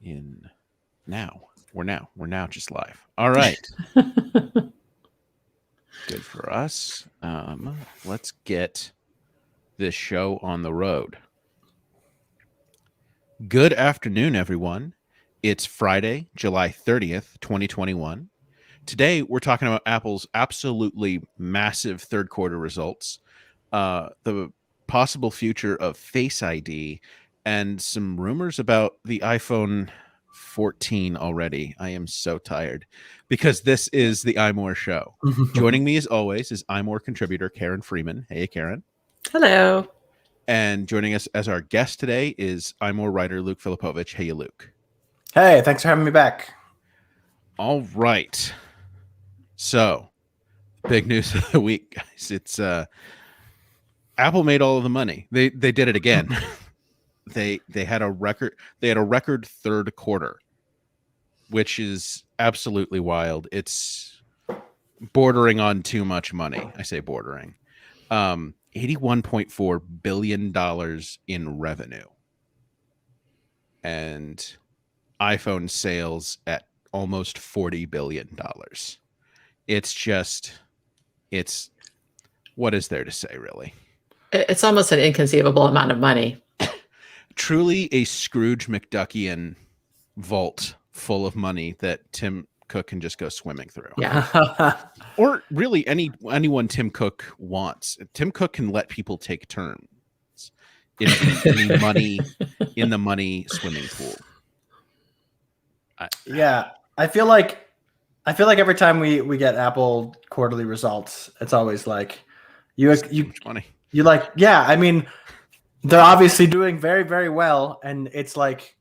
in now. We're now just live. All right. Good for us. Let's get this show on the road. Good afternoon, everyone. It's Friday, July 30th, 2021. Today, we're talking about Apple's absolutely massive third quarter results, the possible future of Face ID, and some rumors about the iPhone 14 already. I am so tired because this is the iMore show. Joining me as always is iMore contributor Karen Freeman. Hey, Karen. Hello. And joining us as our guest today is iMore writer Luke Filipovich. Hey, Luke. Hey, thanks for having me back. All right. So, big news of the week, guys. It's Apple made all of the money. They did it again. They had a record third quarter, which is absolutely wild. It's bordering on too much money. I say bordering. $81.4 billion in revenue. And iPhone sales at almost $40 billion. It's what is there to say, really? It's almost an inconceivable amount of money. Truly a Scrooge McDuckian vault full of money that Tim Cook can just go swimming through. Yeah. Or really anyone Tim Cook wants. Tim Cook can let people take turns in the money swimming pool. Yeah, I feel like every time we get Apple quarterly results, it's always like you money. You like, yeah, I mean, they're obviously doing very, very well, and it's like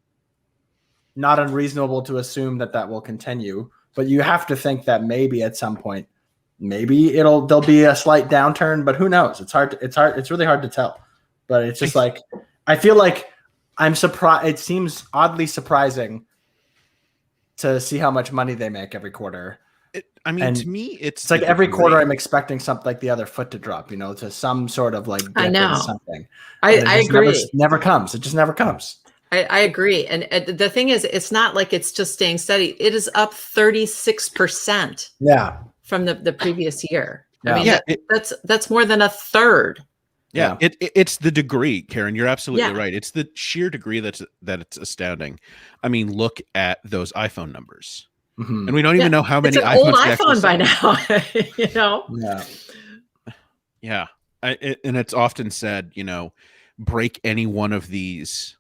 not unreasonable to assume that will continue. But you have to think that maybe at some point, maybe there'll be a slight downturn, but who knows? It's really hard to tell. But it's just like I feel like I'm surprised. It seems oddly surprising to see how much money they make every quarter. To me, it's like every quarter I'm expecting something like the other foot to drop, to some sort of like dip I know. in something. I agree. Never comes. It just never comes. I agree. And the thing is, it's not like it's just staying steady. It is up 36%. Yeah. From the previous year. Yeah. I mean, that's more than a third. Yeah. It's the degree, Karen. You're absolutely right. It's the sheer degree that it's astounding. I mean, look at those iPhone numbers. Mm-hmm. And we don't even know how many iPhones. Old iPhone by now, Yeah. And it's often said, break any one of these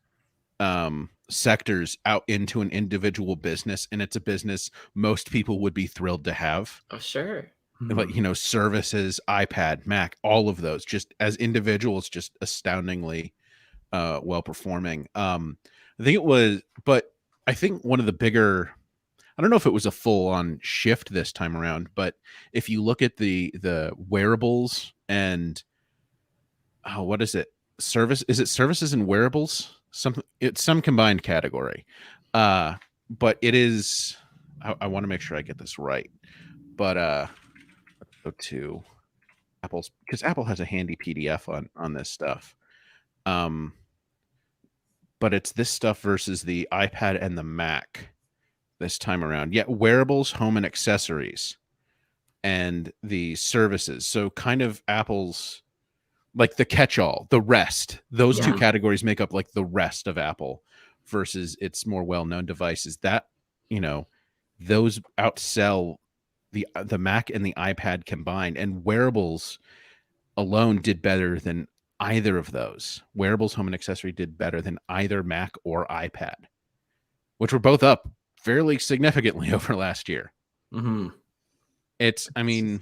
sectors out into an individual business, and it's a business most people would be thrilled to have. Oh, sure. Like, services, iPad, Mac, all of those just as individuals, just astoundingly well performing. I think one of the bigger, I don't know if it was a full on shift this time around, but if you look at the wearables and what is it? Is it services and wearables? It's some combined category. But it is, I want to make sure I get this right. But go to Apple's, because Apple has a handy PDF on this stuff. But it's this stuff versus the iPad and the Mac this time around. Yeah, wearables, home and accessories, and the services. So kind of Apple's like the catch-all, the rest. Those two categories make up like the rest of Apple versus its more well-known devices. That, those outsell the Mac and the iPad combined, and wearables alone did better than either of those. Wearables, home and accessory did better than either Mac or iPad, which were both up fairly significantly over last year. Mm-hmm. It's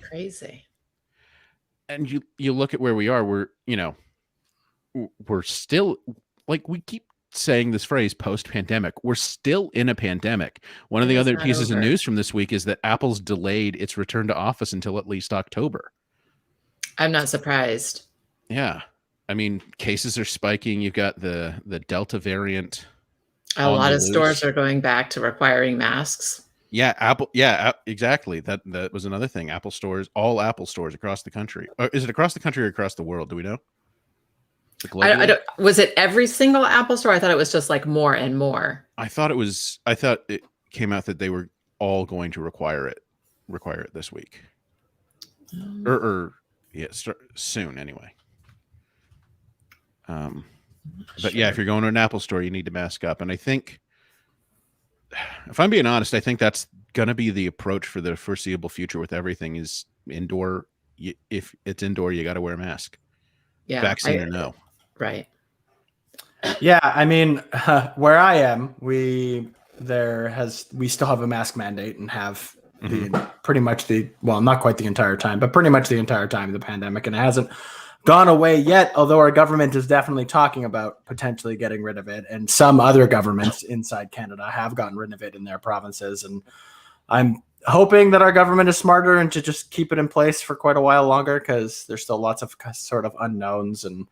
crazy. And you look at where we are, we're still, like, we keep saying this phrase, post-pandemic. We're still in a pandemic. One of the other pieces of news from this week is that Apple's delayed its return to office until at least October. I'm not surprised. Yeah. I mean, cases are spiking. You've got the Delta variant. A lot of stores are going back to requiring masks. Yeah, Apple. Yeah, exactly. That was another thing. Apple stores, all Apple stores across the country. Is it across the country or across the world? Do we know? globally. Was it every single Apple store? I thought it was just like more and more. I thought it came out that they were all going to require it this week. Or yeah, soon anyway. But yeah, if you're going to an Apple store, you need to mask up. And I think, if I'm being honest, I think that's going to be the approach for the foreseeable future with everything is indoor. If it's indoor, you got to wear a mask. Yeah. Vaccine or no. Right. Yeah, I mean, where I am, we still have a mask mandate and have pretty much not quite the entire time, but pretty much the entire time of the pandemic, and it hasn't gone away yet, although our government is definitely talking about potentially getting rid of it, and some other governments inside Canada have gotten rid of it in their provinces, and I'm hoping that our government is smarter and to just keep it in place for quite a while longer, because there's still lots of sort of unknowns, and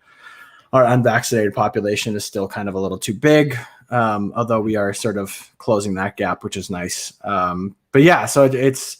our unvaccinated population is still kind of a little too big, although we are sort of closing that gap, which is nice. But yeah, so it's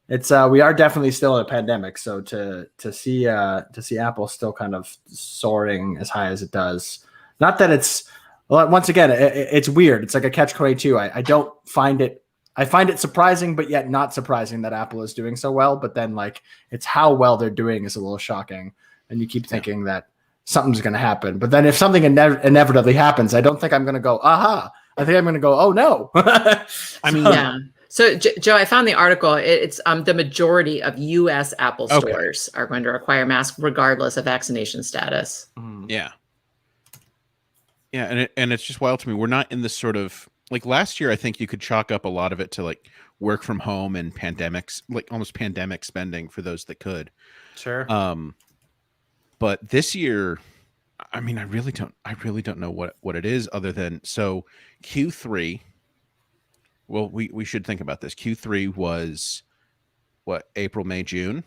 we are definitely still in a pandemic. So to see Apple still kind of soaring as high as it does, not that it's, well, once again, it's weird. It's like a catch-22. I don't find it. I find it surprising, but yet not surprising that Apple is doing so well. But then, like, it's how well they're doing is a little shocking, and you keep thinking that something's going to happen. But then if something inevitably happens, I don't think I'm going to go, aha. I think I'm going to go, oh, no. I mean, yeah. So, Joe, I found the article. It's the majority of U.S. Apple stores are going to require masks regardless of vaccination status. Yeah. Yeah, and it's just wild to me. We're not in this sort of, like, last year, I think you could chalk up a lot of it to, like, work from home and pandemics, like almost pandemic spending for those that could. Sure. But this year, I mean, I really don't know what it is other than, so Q3. Well, we should think about this. Q3 was what, April, May, June,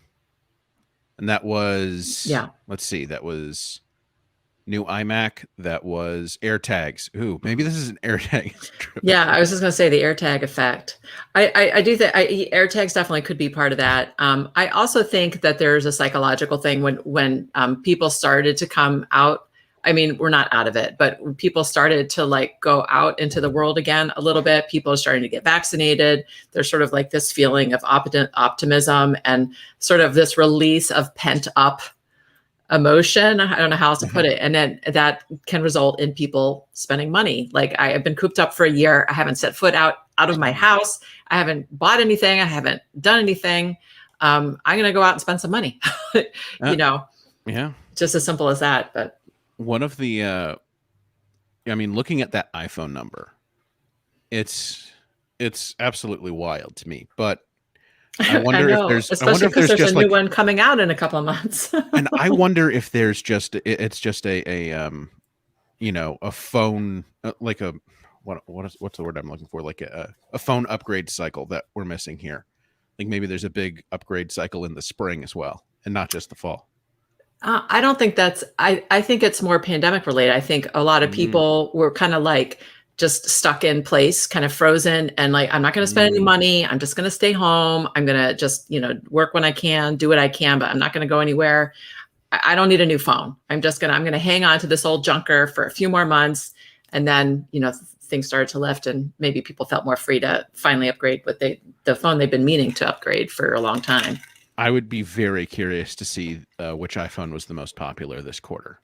and that was Let's see, that was new iMac. That was AirTags. Ooh, maybe this is an AirTag. Yeah, I was just going to say the AirTag effect. I do think AirTags definitely could be part of that. I also think that there's a psychological thing when people started to come out. I mean, we're not out of it, but when people started to like go out into the world again a little bit, people are starting to get vaccinated. There's sort of like this feeling of optimism and sort of this release of pent up emotion. I don't know how else to put it. And then that can result in people spending money. Like, I have been cooped up for a year. I haven't set foot out of my house. I haven't bought anything. I haven't done anything. I'm going to go out and spend some money, Yeah. Just as simple as that. But one of the, I mean, looking at that iPhone number, it's absolutely wild to me, but I wonder if there's, especially because there's a new one coming out in a couple of months. And I wonder if there's just, it's just a phone, like a, what's the word I'm looking for? Like a phone upgrade cycle that we're missing here. Like maybe there's a big upgrade cycle in the spring as well, and not just the fall. I don't think that's, I think it's more pandemic related. I think a lot of people were kind of like just stuck in place, kind of frozen, and like, I'm not going to spend any money. I'm just going to stay home. I'm going to just, work when I can, do what I can, but I'm not going to go anywhere. I don't need a new phone. I'm going to hang on to this old junker for a few more months. And then, things started to lift and maybe people felt more free to finally upgrade the phone they've been meaning to upgrade for a long time. I would be very curious to see which iPhone was the most popular this quarter.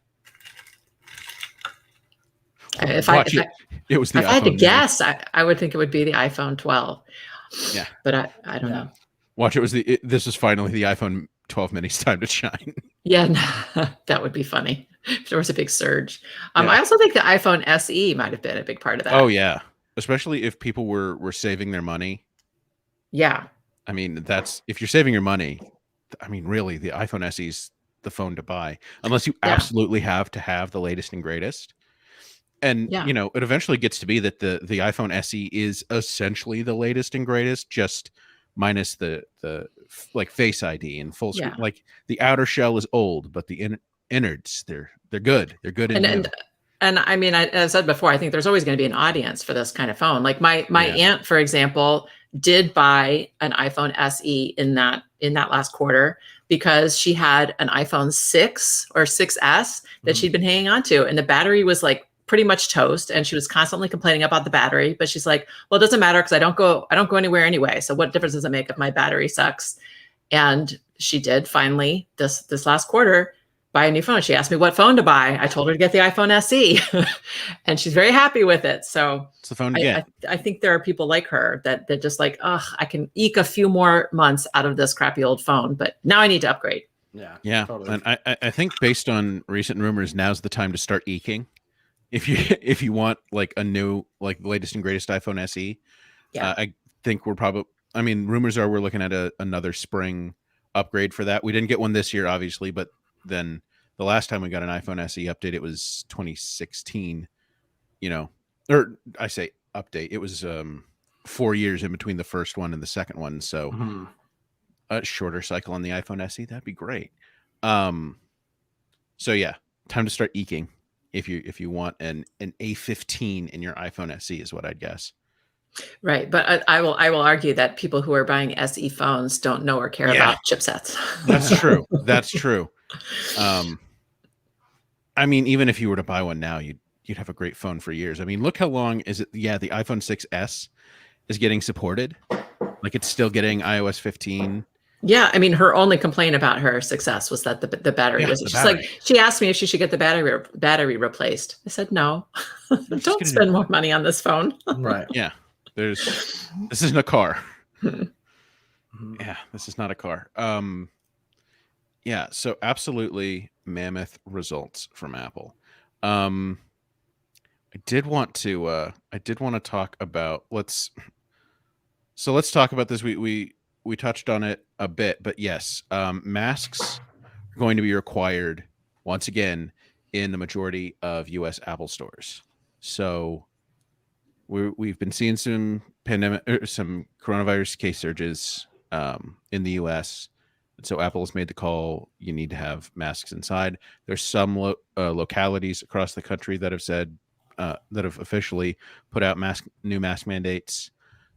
If I had to guess, I would think it would be the iPhone 12. Yeah, but I don't know. Watch, this is finally the iPhone 12 mini's time to shine. Yeah, that would be funny if there was a big surge. I also think the iPhone SE might have been a big part of that. Oh yeah, especially if people were saving their money. Yeah. I mean, if you're saving your money, I mean, really, the iPhone SE is the phone to buy, unless you absolutely have to have the latest and greatest. And, it eventually gets to be that the iPhone SE is essentially the latest and greatest, just minus the like Face ID and full screen. Like the outer shell is old, but the innards, they're good. They're good. And I mean, as I said before, I think there's always going to be an audience for this kind of phone. Like my aunt, for example, did buy an iPhone SE in that last quarter, because she had an iPhone 6 or 6S that she'd been hanging on to, and the battery was like pretty much toast, and she was constantly complaining about the battery. But she's like, well, it doesn't matter because I don't go anywhere anyway. So what difference does it make if my battery sucks? And she did finally this last quarter buy a new phone. She asked me what phone to buy. I told her to get the iPhone SE, and she's very happy with it. So It's the phone to get. I think there are people like her that just like, I can eke a few more months out of this crappy old phone, but now I need to upgrade. Yeah. Totally. And I think based on recent rumors, now's the time to start eking. If you want like a new, like the latest and greatest iPhone SE, I think rumors are we're looking at another spring upgrade for that. We didn't get one this year, obviously, but then the last time we got an iPhone SE update, it was 2016, or I say update. It was 4 years in between the first one and the second one. So a shorter cycle on the iPhone SE, that'd be great. So yeah, time to start eking. If you want an A15 in your iPhone SE is what I'd guess. Right. But I will argue that people who are buying SE phones don't know or care about chipsets. That's true. That's true. I mean, even if you were to buy one now, you'd have a great phone for years. I mean, look how long is it? Yeah, the iPhone 6S is getting supported. Like it's still getting iOS 15. Yeah, I mean, her only complaint about her success was that the battery was. She's like, she asked me if she should get the battery replaced. I said no. Don't spend more money on this phone. Right. Yeah. This isn't a car. Yeah, this is not a car. Yeah, so absolutely mammoth results from Apple. I did want to talk about let's talk about this. We touched on it a bit, but yes, masks are going to be required once again in the majority of US Apple stores. So we've been seeing some coronavirus case surges in the US. And so Apple has made the call, you need to have masks inside. There's some localities across the country that have said, that have officially put out new mask mandates.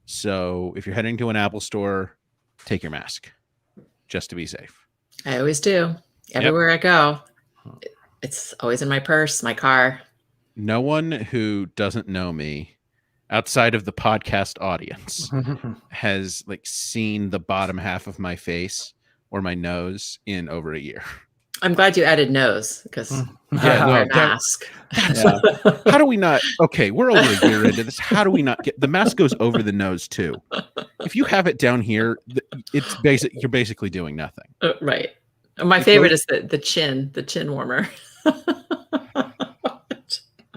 So if you're heading to an Apple store, take your mask just to be safe. I always do. Everywhere I go. It's always in my purse, my car. No one who doesn't know me outside of the podcast audience has like seen the bottom half of my face or my nose in over a year. I'm glad you added nose because I wear a mask. How do we not? Okay, we're over a year into this. How do we not get the mask goes over the nose too? If you have it down here, it's basic. You're basically doing nothing. Right. My favorite is the chin warmer.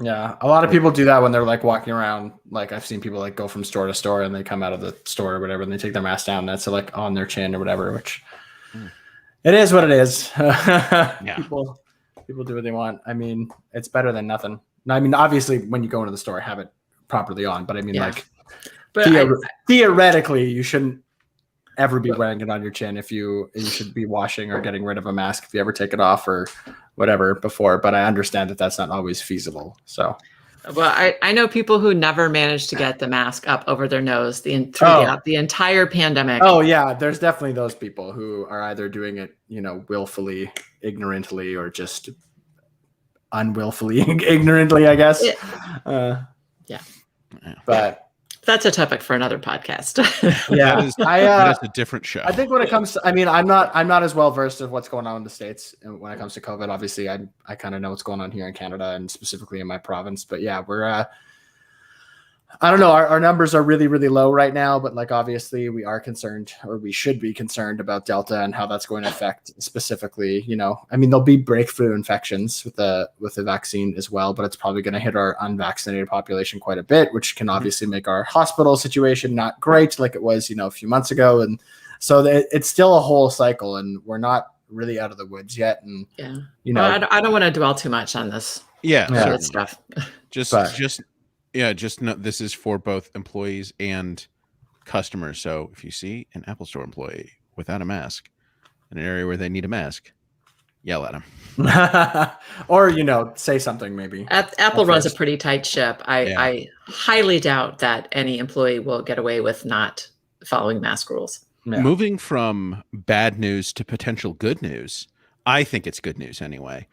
Yeah, a lot of people do that when they're like walking around. Like I've seen people like go from store to store and they come out of the store or whatever and they take their mask down. That's like on their chin or whatever, which it is what it is. Yeah. People do what they want. I mean, it's better than nothing. I mean, obviously when you go into the store, have it properly on, but I mean theoretically you shouldn't ever be wearing it on your chin. If you should be washing or getting rid of a mask if you ever take it off or whatever before, but I understand that that's not always feasible. So, well, I know people who never managed to get the mask up over their nose the entire pandemic. Oh yeah, there's definitely those people who are either doing it, willfully, ignorantly, or just unwillfully, ignorantly, I guess. Yeah. But that's a topic for another podcast. Yeah, that is a different show. I think when it comes to, I mean, I'm not as well versed of what's going on in the States when it comes to COVID. Obviously, I kind of know what's going on here in Canada and specifically in my province. But yeah, we're I don't know. Our numbers are really, really low right now, but like obviously we are concerned, or we should be concerned about Delta and how that's going to affect specifically. I mean, there'll be breakthrough infections with the vaccine as well, but it's probably going to hit our unvaccinated population quite a bit, which can obviously make our hospital situation not great, like it was, a few months ago. And so it's still a whole cycle, and we're not really out of the woods yet. And well, I don't want to dwell too much on this. Yeah. Stuff. Just know this is for both employees and customers. So if you see an Apple Store employee without a mask in an area where they need a mask, yell at them. Or, say something maybe. Apple runs a pretty tight ship. I highly doubt that any employee will get away with not following mask rules. Yeah. moving from bad news to potential good news, I think it's good news anyway.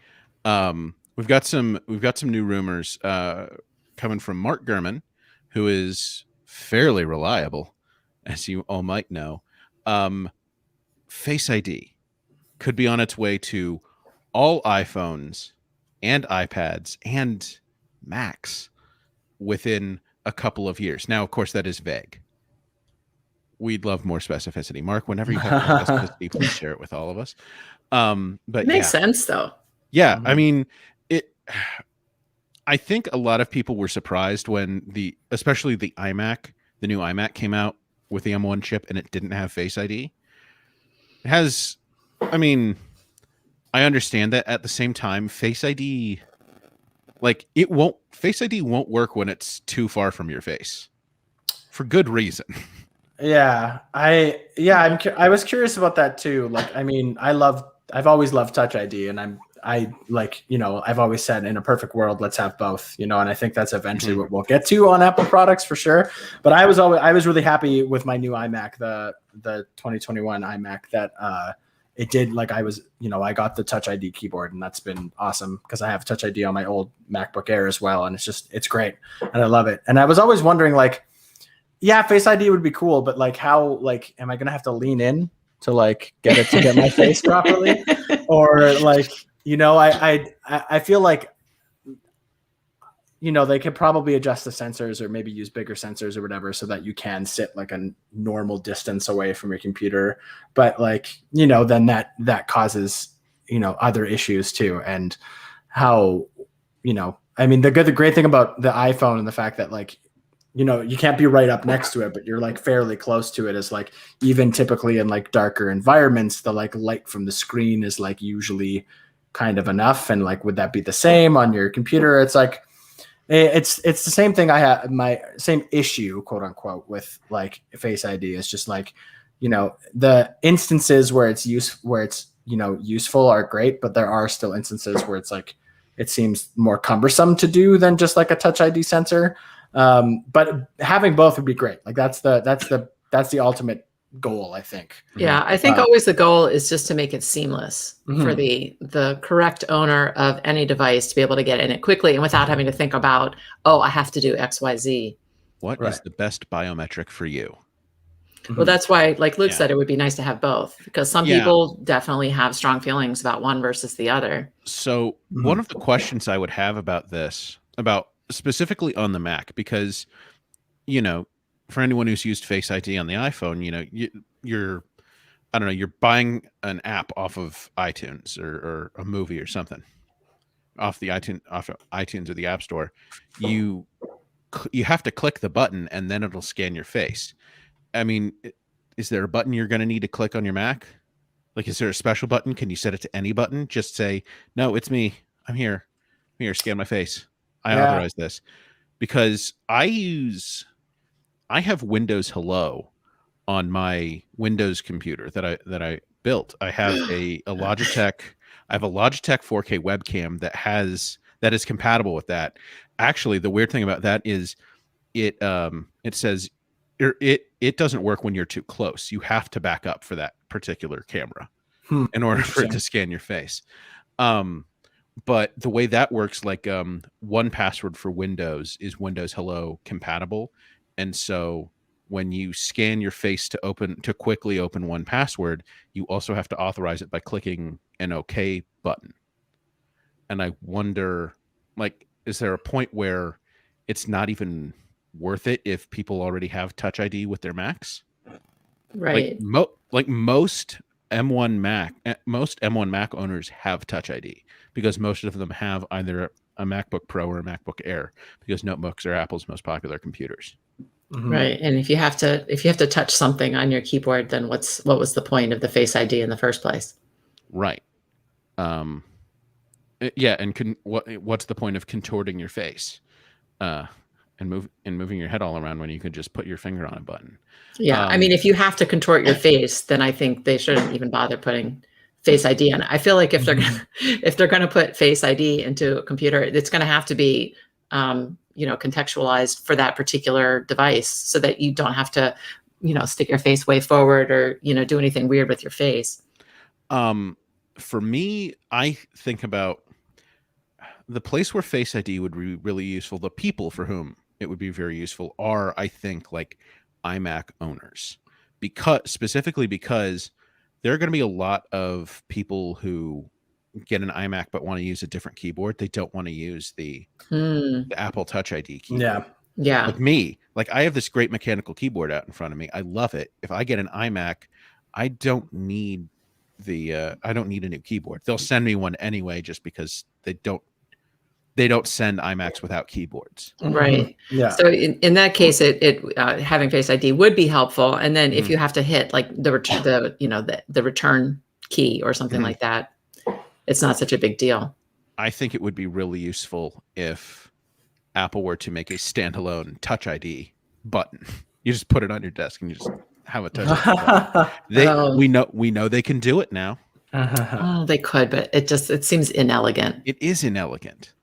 We've got some new rumors coming from Mark Gurman, who is fairly reliable, as you all might know. Face ID could be on its way to all iPhones and iPads and Macs within a couple of years. Now, of course, that is vague. We'd love more specificity. Mark, whenever you have more specificity, please share it with all of us. But It makes yeah, sense though. yeah. Mhm. I mean, I think a lot of people were surprised when especially the new iMac came out with the M1 chip and it didn't have Face ID. It has, I mean, I understand that. At the same time, Face ID, Face ID won't work when it's too far from your face, for good reason. Yeah, I was curious about that too. Like, I mean, I've always loved Touch ID, and I've always said in a perfect world, let's have both, and I think that's eventually what we'll get to on Apple products for sure. But I was really happy with my new iMac, the 2021 iMac, that it did, like, I got the Touch ID keyboard, and that's been awesome because I have Touch ID on my old MacBook Air as well, and it's great, and I love it. And I was always wondering, like, yeah, Face ID would be cool, but like, how, like, am I gonna have to lean in to like get it to get my face properly, or like, I feel like, they could probably adjust the sensors or maybe use bigger sensors or whatever so that you can sit like a normal distance away from your computer, but like, then that causes other issues too, and how I mean, the great thing about the iPhone and the fact that, like, you can't be right up next to it, but you're like fairly close to it, is like, even typically in like darker environments, the like light from the screen is like usually kind of enough. And like, would that be the same on your computer? It's like, it's the same thing. I have my same issue, quote unquote, with like Face ID. Is just like, the instances where it's useful are great, but there are still instances where it's like, it seems more cumbersome to do than just like a Touch ID sensor. But having both would be great. Like, that's the ultimate goal, I think. Yeah, I think always the goal is just to make it seamless for the correct owner of any device to be able to get in it quickly and without having to think about, I have to do XYZ. What is the best biometric for you? Well, that's why, like Luke said, it would be nice to have both, because some people definitely have strong feelings about one versus the other. So one of the questions I would have about this, about specifically on the Mac, because, for anyone who's used Face ID on the iPhone, you're buying an app off of iTunes or a movie or something off of iTunes or the App Store. You have to click the button and then it'll scan your face. I mean, is there a button you're going to need to click on your Mac? Like, is there a special button? Can you set it to any button? Just say, no, it's me. I'm here. Scan my face. I authorize this. Because I have Windows Hello on my Windows computer that I built. I have a Logitech. I have a Logitech 4K webcam that is compatible with that. Actually, the weird thing about that is it says it doesn't work when you're too close. You have to back up for that particular camera in order for it to scan your face. But the way that works, like, 1Password for Windows is Windows Hello compatible. And so when you scan your face to quickly open 1Password, you also have to authorize it by clicking an OK button. And I wonder, like, is there a point where it's not even worth it if people already have Touch ID with their Macs? Right. Like most M1 Mac owners have Touch ID, because most of them have either a MacBook Pro or a MacBook Air, because notebooks are Apple's most popular computers. Right. And if you have to touch something on your keyboard, then what was the point of the Face ID in the first place? Right. Yeah. And what's the point of contorting your face, and moving your head all around when you could just put your finger on a button? Yeah. I mean, if you have to contort your face, then I think they shouldn't even bother putting Face ID on. I feel like if they're gonna put Face ID into a computer, it's gonna have to be contextualized for that particular device, so that you don't have to stick your face way forward or, do anything weird with your face. For me, I think about the place where Face ID would be really useful. The people for whom it would be very useful are, I think, like iMac owners, specifically because there are going to be a lot of people who get an iMac but want to use a different keyboard. They don't want to use the Apple Touch ID keyboard. Yeah. Like me, like I have this great mechanical keyboard out in front of me. I love it. If I get an iMac, I don't need I don't need a new keyboard. They'll send me one anyway, just because they don't send iMacs without keyboards. Right. Yeah. So in that case, it having Face ID would be helpful. And then if you have to hit like the return key or something like that, it's not such a big deal. I think it would be really useful if Apple were to make a standalone Touch ID button. You just put it on your desk and you just have a Touch ID button. We know they can do it now. Oh, they could, but it seems inelegant. It is inelegant.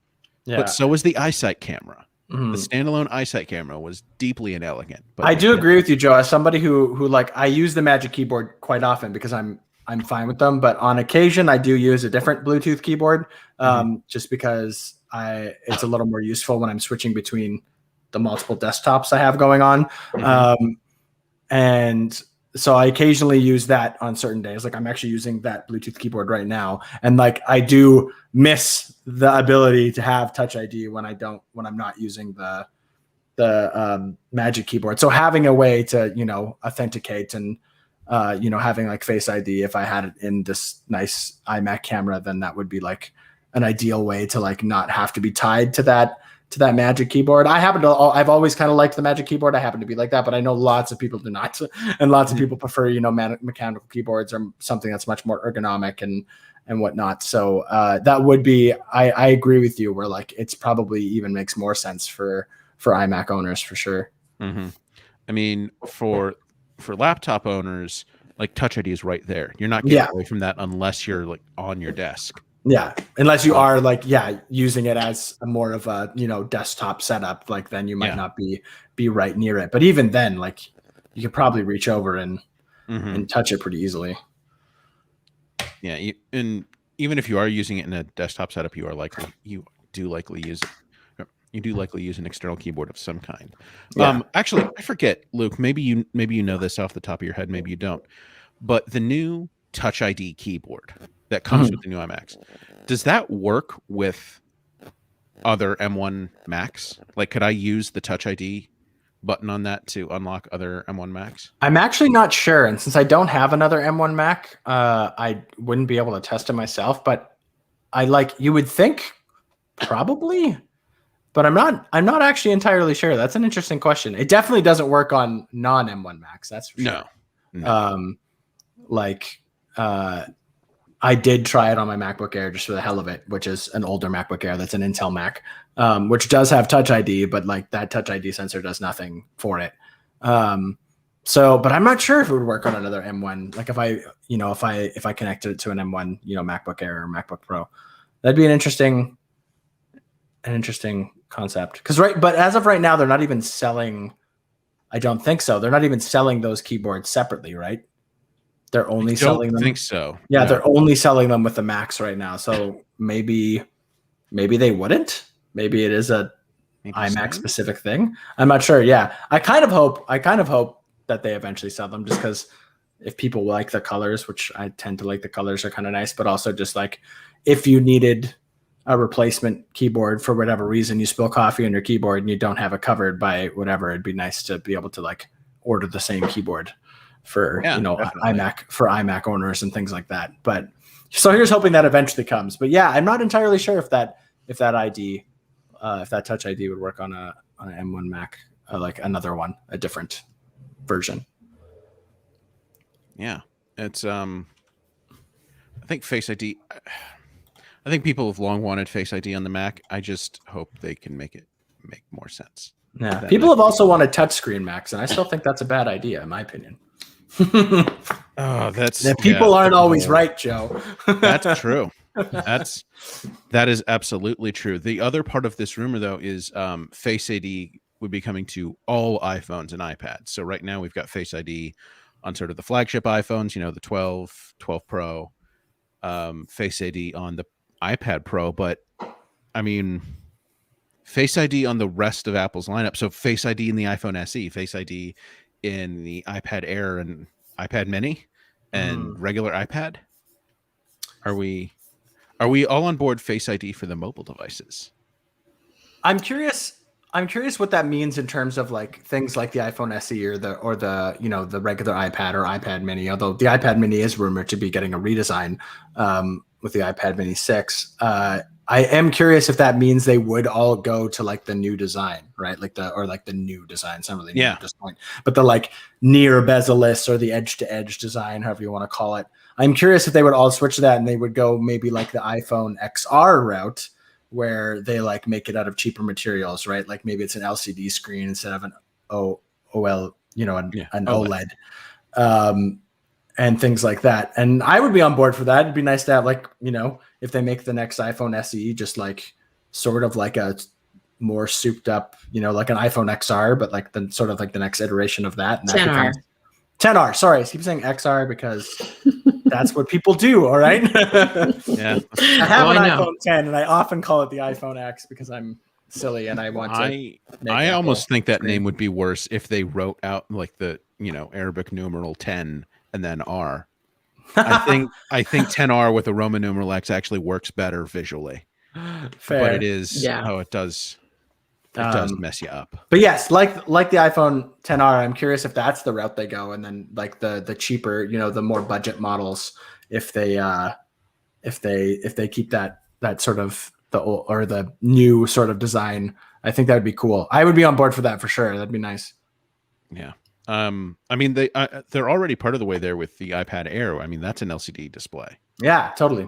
Yeah. But so is the iSight camera. The standalone iSight camera was deeply inelegant. But I do agree with you, Joe. As somebody who like, I use the Magic Keyboard quite often because I'm fine with them. But on occasion, I do use a different Bluetooth keyboard, just because it's a little more useful when I'm switching between the multiple desktops I have going on. And so I occasionally use that on certain days. Like I'm actually using that Bluetooth keyboard right now. And like, I do miss the ability to have Touch ID when I'm not using the Magic Keyboard. So having a way to, authenticate and, having like Face ID, if I had it in this nice iMac camera, then that would be like an ideal way to like not have to be tied to that Magic Keyboard. I've always kind of liked the Magic Keyboard. I happen to be like that, but I know lots of people do not, and lots of people prefer, mechanical keyboards or something that's much more ergonomic and whatnot. So that would be, I agree with you, where like it's probably even makes more sense for iMac owners for sure. I mean, for laptop owners, like Touch ID is right there. You're not getting away from that unless you're like on your desk. Yeah, unless you are like using it as a more of a desktop setup, like then you might not be right near it. But even then, like you could probably reach over and touch it pretty easily. Yeah, and even if you are using it in a desktop setup, you do likely use an external keyboard of some kind. Yeah. Actually, I forget, Luke. Maybe you know this off the top of your head. Maybe you don't. But the new Touch ID keyboard that comes with the new iMacs, does that work with other M1 Macs? Like, could I use the Touch ID button on that to unlock other M1 Macs? I'm actually not sure, and since I don't have another M1 Mac, I wouldn't be able to test it myself. But you would think probably, but I'm not actually entirely sure. That's an interesting question. It definitely doesn't work on non M1 Macs. That's for sure. No. I did try it on my MacBook Air just for the hell of it, which is an older MacBook Air that's an Intel Mac, which does have Touch ID, but like that Touch ID sensor does nothing for it. But I'm not sure if it would work on another M1. Like if I connected it to an M1, MacBook Air or MacBook Pro, that'd be an interesting concept. But as of right now, they're not even selling. I don't think so. They're not even selling those keyboards separately, right? They're only selling them. I think so. Yeah, they're only selling them with the Macs right now. So maybe they wouldn't. Maybe it is a iMac specific thing. I'm not sure. Yeah, I kind of hope that they eventually sell them, just because if people like the colors, which I tend to like, the colors are kind of nice, but also just like if you needed a replacement keyboard for whatever reason, you spill coffee on your keyboard and you don't have it covered by whatever, it'd be nice to be able to like order the same keyboard for iMac owners and things like that. But so here's hoping that eventually comes. But yeah, I'm not entirely sure if that ID, if that Touch ID would work on an M1 Mac, like another one, a different version. Yeah, it's I think Face ID. I think people have long wanted Face ID on the Mac. I just hope they can make more sense. Yeah, people have also wanted touchscreen Macs, and I still think that's a bad idea, in my opinion. People aren't always right, Joe. That's true. That is absolutely true. The other part of this rumor, though, is Face ID would be coming to all iPhones and iPads. So right now we've got Face ID on sort of the flagship iPhones, the 12, 12 Pro, Face ID on the iPad Pro. But I mean, Face ID on the rest of Apple's lineup. So Face ID in the iPhone SE, Face ID in the iPad Air and iPad Mini and regular iPad. Are we all on board Face ID for the mobile devices? I'm curious what that means in terms of like things like the iPhone SE or the the regular iPad or iPad Mini. Although the iPad Mini is rumored to be getting a redesign with the iPad Mini 6. I am curious if that means they would all go to like the new design, right? Like the new design. It's not really new at this point, but the like near bezel-less or the edge to edge design, however you want to call it. I'm curious if they would all switch to that and they would go maybe like the iPhone XR route, where they like make it out of cheaper materials, right? Like maybe it's an LCD screen instead of an OL, an OLED, and things like that. And I would be on board for that. It'd be nice to have like, if they make the next iPhone SE, just like sort of like a more souped up, like an iPhone XR, but like the sort of like the next iteration of that. And that 10R. becomes 10R. Sorry, I keep saying XR because that's what people do. All right. Yeah. I have an iPhone 10 and I often call it the iPhone X because I'm silly and I want to. I almost think that name would be worse if they wrote out like the, Arabic numeral 10 and then R. I think 10R with a Roman numeral X actually works better visually. Fair. But it is it does mess you up. But yes, like the iPhone 10R, I'm curious if that's the route they go, and then like the cheaper, the more budget models, if they keep that sort of the new sort of design, I think that would be cool. I would be on board for that for sure. That'd be nice. Yeah. I mean they're already part of the way there with the iPad Air. I mean that's an LCD display. Yeah, totally.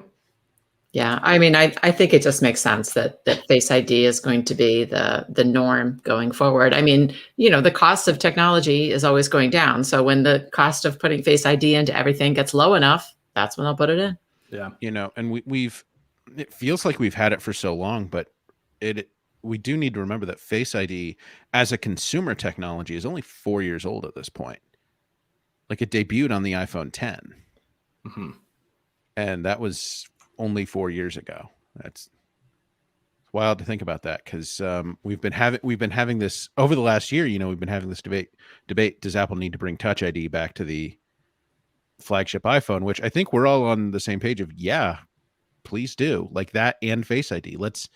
Yeah, I mean, I think it just makes sense that Face ID is going to be the norm going forward. I mean, the cost of technology is always going down. So when the cost of putting Face ID into everything gets low enough, that's when they'll put it in. Yeah, and it feels like we've had it for so long, but we do need to remember that Face ID as a consumer technology is only 4 years old at this point. Like it debuted on the iPhone 10, and that was only 4 years ago. That's wild to think about that because we've been having this over the last year. We've been having this debate. Does Apple need to bring Touch ID back to the flagship iPhone? Which I think we're all on the same page of. Yeah, please do like that and Face ID. Let's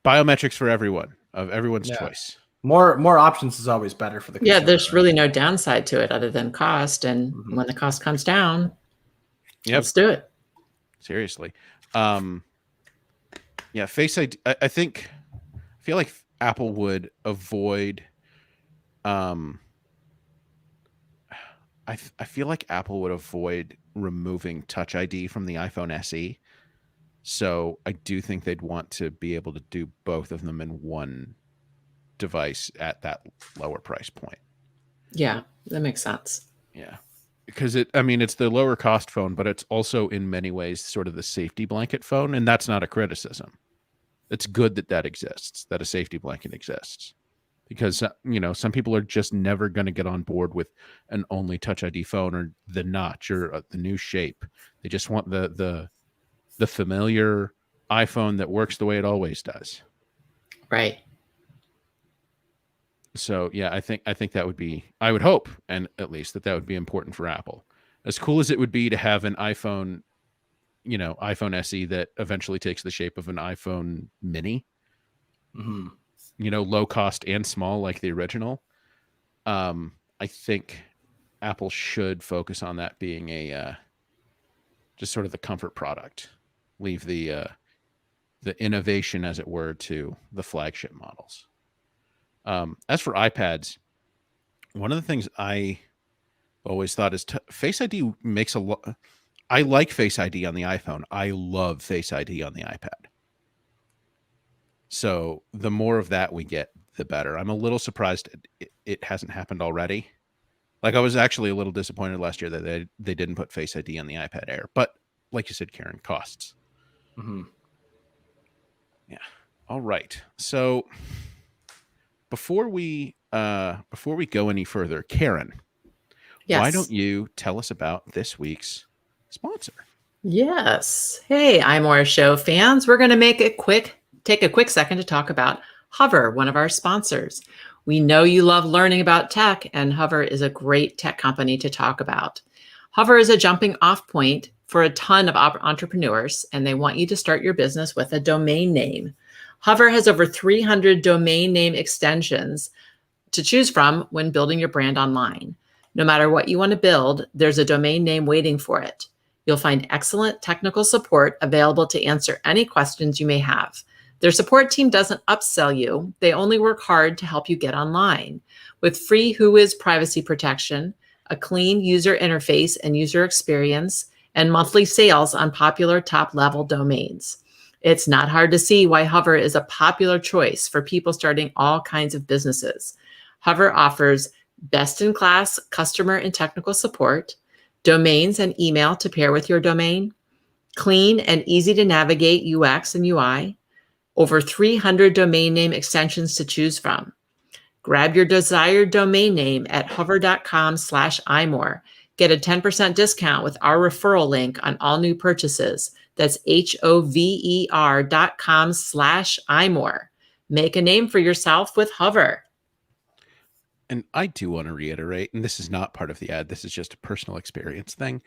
biometrics for everyone of everyone's choice. More options is always better for the consumer. Yeah, there's really no downside to it other than cost. And when the cost comes down, let's do it. Seriously. Face ID. I feel like Apple would avoid. I feel like Apple would avoid removing Touch ID from the iPhone SE. So I do think they'd want to be able to do both of them in one device at that lower price point. Yeah, that makes sense. Yeah. Because it's the lower cost phone, but it's also in many ways sort of the safety blanket phone. And that's not a criticism. It's good that exists, that a safety blanket exists. Because, some people are just never going to get on board with an only Touch ID phone or the notch or the new shape. They just want the familiar iPhone that works the way it always does. Right. So yeah, I think that would be, I would hope, and at least that would be important for Apple. As cool as it would be to have an iPhone, iPhone SE that eventually takes the shape of an iPhone Mini, low cost and small like the original. I think Apple should focus on that being a just sort of the comfort product. Leave the innovation, as it were, to the flagship models. As for iPads, one of the things I always thought is Face ID makes a lot. I like Face ID on the iPhone. I love Face ID on the iPad. So the more of that we get, the better. I'm a little surprised it hasn't happened already. Like I was actually a little disappointed last year that they didn't put Face ID on the iPad Air. But like you said, Karen, costs. Yeah. All right. So before we go any further, Karen, why don't you tell us about this week's sponsor? Yes. Hey, iMore Show fans. We're going to take a quick second to talk about Hover, one of our sponsors. We know you love learning about tech, and Hover is a great tech company to talk about. Hover is a jumping off point for a ton of entrepreneurs, and they want you to start your business with a domain name. Hover has over 300 domain name extensions to choose from when building your brand online. No matter what you want to build, there's a domain name waiting for it. You'll find excellent technical support available to answer any questions you may have. Their support team doesn't upsell you. They only work hard to help you get online. With free Whois privacy protection, a clean user interface and user experience, and monthly sales on popular top-level domains. It's not hard to see why Hover is a popular choice for people starting all kinds of businesses. Hover offers best-in-class customer and technical support, domains and email to pair with your domain, clean and easy to navigate UX and UI, over 300 domain name extensions to choose from. Grab your desired domain name at hover.com/iMore. Get a 10% discount with our referral link on all new purchases. That's hover.com/iMore. Make a name for yourself with Hover. And I do want to reiterate, and this is not part of the ad, this is just a personal experience thing.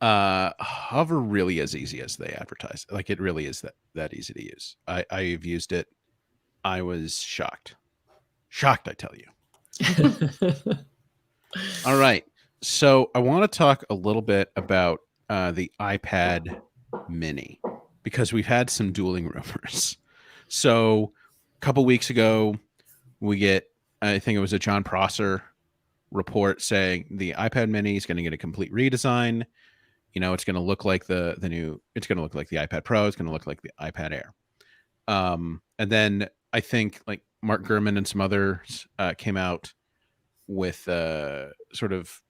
Hover really is easy as they advertise. Like, it really is that easy to use. I've used it. I was shocked. Shocked, I tell you. All right. So I want to talk a little bit about the iPad mini, because we've had some dueling rumors. So a couple weeks ago, we get, I think it was a John Prosser report saying the iPad mini is going to get a complete redesign. You know, it's going to look like the new, it's going to look like the iPad Pro. It's going to look like the iPad Air. And then I think like Mark Gurman and some others came out with sort of,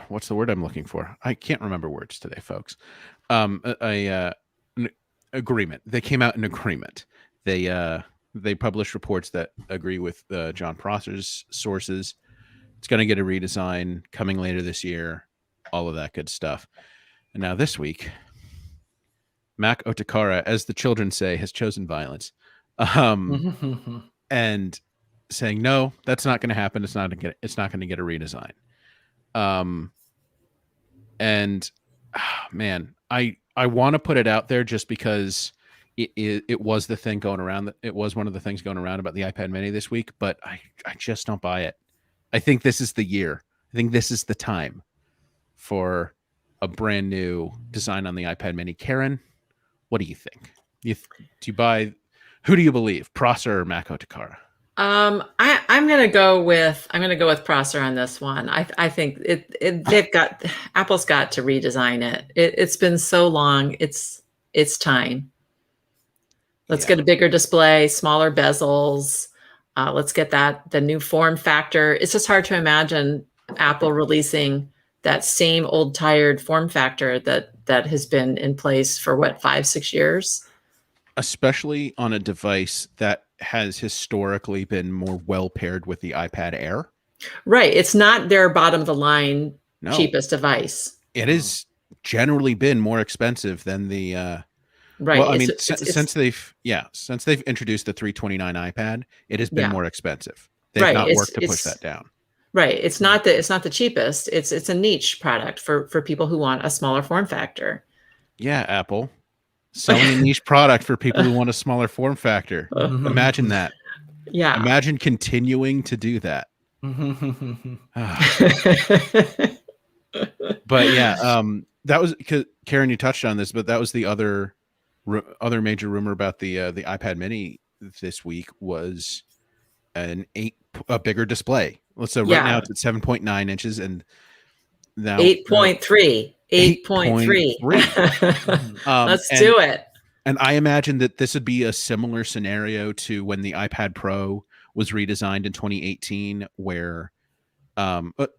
what's the word I'm looking for? I can't remember words today, folks. An agreement. They came out in agreement. They published reports that agree with John Prosser's sources. It's going to get a redesign coming later this year, all of that good stuff. And now this week, Mac Otakara, as the children say, has chosen violence. And saying, no, that's not going to happen. It's not going to get a redesign. And man, I want to put it out there just because it was the thing going around. It was one of the things going around about the iPad mini this week, but I just don't buy it. I think this is the year. I think this is the time for a brand new design on the iPad mini. Karen, what do you think? Do you buy, who do you believe, Prosser or Mac Otakara? I'm gonna go with Prosser on this one. I think Apple's got to redesign it. It's been so long. It's time. Let's get a bigger display, smaller bezels. Let's get the new form factor. It's just hard to imagine Apple releasing that same old tired form factor that has been in place for 5-6 years. Especially on a device that has historically been more well paired with the iPad Air. Right. It's not their bottom of the line cheapest device. It has generally been more expensive than the right. Well, I mean, since they've introduced the 329 iPad, it has been more expensive. They've not worked to push that down. Right. It's not the cheapest. It's a niche product for people who want a smaller form factor. Yeah, Apple. Selling a niche product for people who want a smaller form factor. Imagine that. Yeah. Imagine continuing to do that. But yeah, that was, Karen, you touched on this, but that was the other major rumor about the iPad mini this week was a bigger display. So right now it's at 7.9 inches and now 8.3. 8.3. Let's do it. And I imagine that this would be a similar scenario to when the iPad Pro was redesigned in 2018, where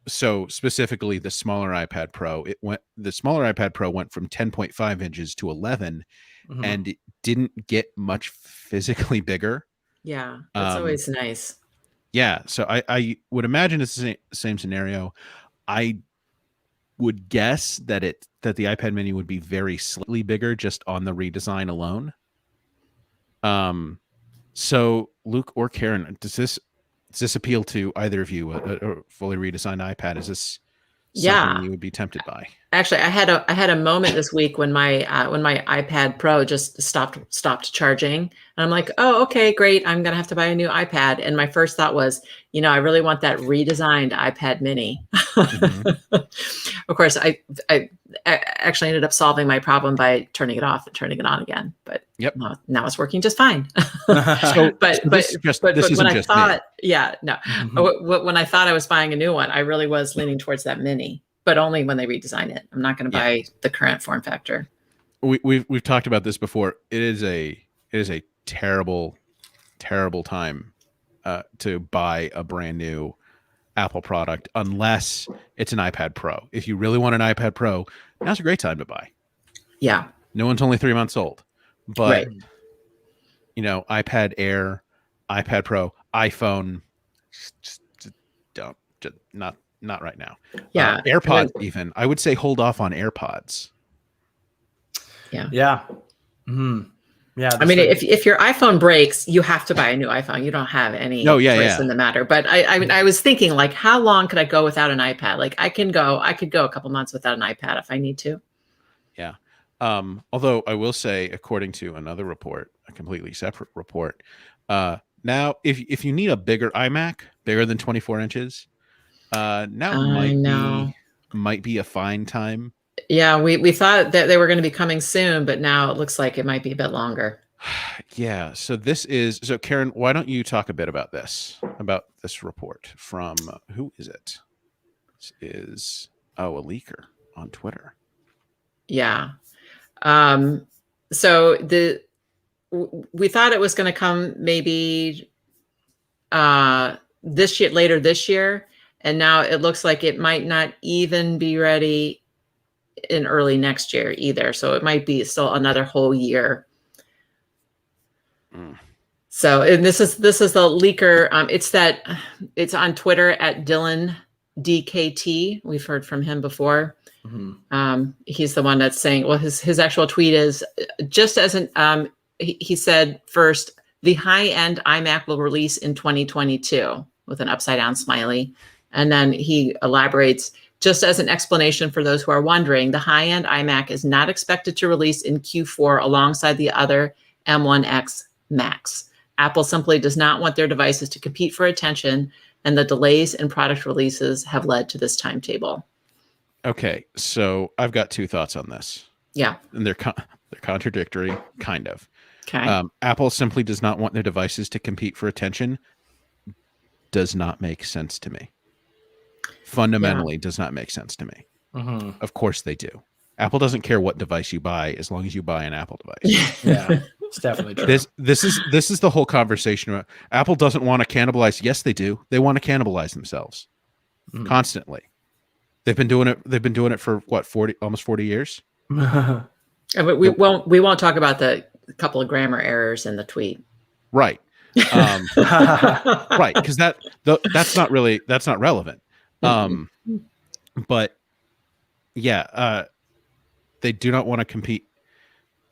so specifically the smaller iPad Pro, the smaller iPad Pro went from 10.5 inches to 11, and it didn't get much physically bigger. Yeah, that's always nice. Yeah, so I would imagine it's the same scenario. I would guess that the iPad Mini would be very slightly bigger just on the redesign alone. So Luke or Karen, does this appeal to either of you? A fully redesigned iPad? Is this something Yeah. you would be tempted by? Actually, I had a moment this week when my iPad Pro just stopped charging, and I'm like, oh, okay, great. I'm gonna have to buy a new iPad. And my first thought was, I really want that redesigned iPad Mini. Of course, I actually ended up solving my problem by turning it off and turning it on again. But Yep. now it's working just fine. So but this when isn't I just thought, me. yeah, no, when I thought I was buying a new one, I really was leaning towards that Mini. But only when they redesign it. I'm not going to buy the current form factor. We've talked about this before. It is a terrible time to buy a brand new Apple product unless it's an iPad Pro. If you really want an iPad Pro, now's a great time to buy. Yeah. No one's only 3 months old, but right. iPad Air, iPad Pro, iPhone, just don't, not right now. Yeah. AirPods, even. I would say hold off on AirPods. Yeah. Yeah. Mm-hmm. Yeah. I mean, if your iPhone breaks, you have to buy a new iPhone. You don't have any choice in the matter. But I mean, I was thinking, like, how long could I go without an iPad? Like, I could go a couple months without an iPad if I need to. Yeah. Although I will say, according to another report, a completely separate report, now if you need a bigger iMac, bigger than 24 inches, now might be a fine time. Yeah, we thought that they were going to be coming soon, but now it looks like it might be a bit longer. Yeah. So Karen, why don't you talk a bit about this report from who is it? This is a leaker on Twitter. Yeah. So we thought it was going to come maybe later this year, and now it looks like it might not even be ready in early next year either. So it might be still another whole year. So, and this is the leaker. It's on Twitter at Dylan DKT. We've heard from him before. He's the one that's saying, well, his actual tweet is just as he said first, the high-end iMac will release in 2022 with an upside down smiley. And then he elaborates, just as an explanation for those who are wondering, the high-end iMac is not expected to release in Q4 alongside the other M1X Macs. Apple simply does not want their devices to compete for attention, and the delays in product releases have led to this timetable. Okay, so I've got two thoughts on this. Yeah. And they're contradictory, kind of. Okay. Apple simply does not want their devices to compete for attention. Does not make sense to me. Fundamentally does not make sense to me. Of course they do. Apple doesn't care what device you buy as long as you buy an Apple device. Yeah, it's definitely true. This is the whole conversation about Apple doesn't want to cannibalize. Yes, they do. They want to cannibalize themselves constantly. They've been doing it for what, almost 40 years. But we won't talk about the couple of grammar errors in the tweet. Right. Right, because that's not relevant. But yeah, they do not want to compete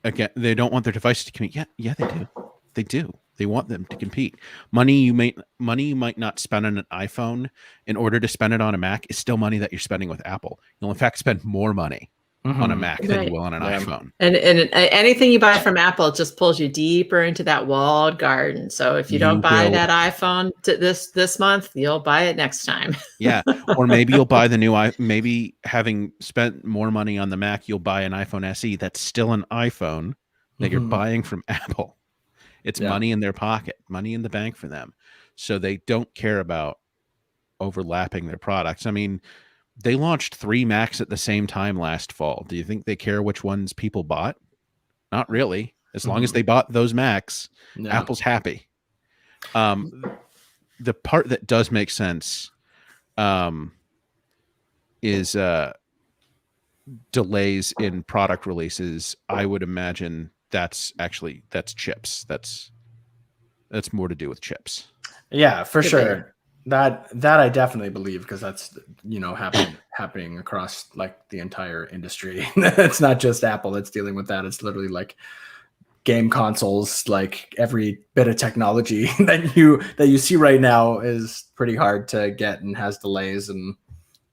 again. They don't want their devices to compete. Yeah, they do. They do. They want them to compete. Money you might not spend on an iPhone in order to spend it on a Mac is still money that you're spending with Apple. You'll in fact spend more money on a Mac than you will on an iPhone. And anything you buy from Apple just pulls you deeper into that walled garden. So if you don't buy that iPhone this month, you'll buy it next time. Yeah, or maybe you'll buy the new maybe having spent more money on the Mac, you'll buy an iPhone SE that's still an iPhone that you're buying from Apple. It's money in their pocket, money in the bank for them. So they don't care about overlapping their products. I mean, they launched 3 Macs at the same time last fall. Do you think they care which ones people bought? Not really. As long as they bought those Macs, Apple's happy. The part that does make sense is delays in product releases. I would imagine that's chips. that's more to do with chips. Yeah, for Could sure. That I definitely believe, because that's, you know, happening across like the entire industry. It's not just Apple that's dealing with that. It's literally like game consoles, like every bit of technology that you see right now is pretty hard to get and has delays and